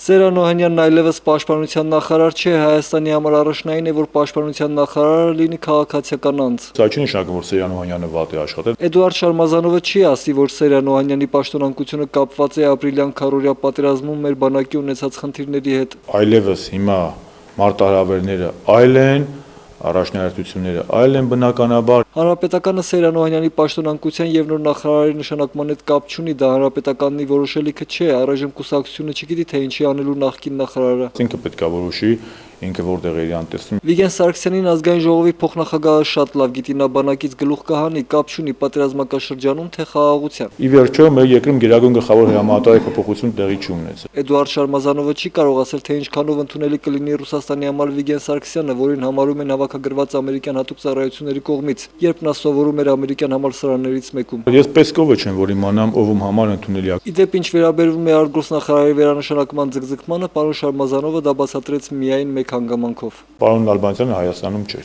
Սերան Օհանյանն այլևս պաշտպանության նախարար չէ, Հայաստանի համար առաջնային է, որ պաշտպանության նախարարը լինի քաղաքացիական անձ։ Սա չի նշանակում, որ Սերան Օհանյանը վատ է աշխատել։ Էդուարդ Շարմազանովը չի ասի, որ Սերան Օհանյանի պաշտոնանկությունը կապված է ապրիլյան քարոզիա պատերազմում մեր բանակի ունեցած խնդիրների հետ։ Այլևս հիմա մարտահրավերները այլ են, առաջնահերթությունները այլ են բնականաբար։ Հանրապետականը Սերան Օհանյանի պաշտոնանկության եւ նոր նախարարի նշանակման հետ կապ չունի, դա հանրապետականի որոշելիքը չէ, առայժմ կուսակցությունը չգիտի, թե ինչի անելու նախկին նախարարը։ Ինքը պետք է որոշի, ինքը որտեղ է իրան տեսնում։ Վիգեն Սարգսյանին ազգային ժողովի փոխնախագահը շատ լավ գիտի, նա բանակից գլուխ կհանի, կապ չունի պատերազմական շրջանում, թե խաղաղության։ Ի վերջո մեր երկրում գերագույն գլխավոր հրամանատարի փոփոխություն տեղի չունեցավ։ Էդուարդ Շարմազանովը չի կարող ասել, թե ինչքանով ընդունելի կլինի Ռուսաստանի համար Վիգեն Սարգսյանը, որին համարում են հավաքագրված ամերիկյան հատուկ ծառայությունների կողմից, երբ նա սովորում էր ամերիկյան համալսարաններից մեկում։ Ես Պեսկովը չեմ, որ իմանամ ով համար ընդունելի է։ Իդեպ ինչ վերաբերվում է արտգործնախարարի վերանշանակման ձգձգմանը, պարոն Շարմազանովը դա բացատրեց միայն մեկ հանգամանքով։ Պարոն Նալբանդյանը Հայաստանում չէր։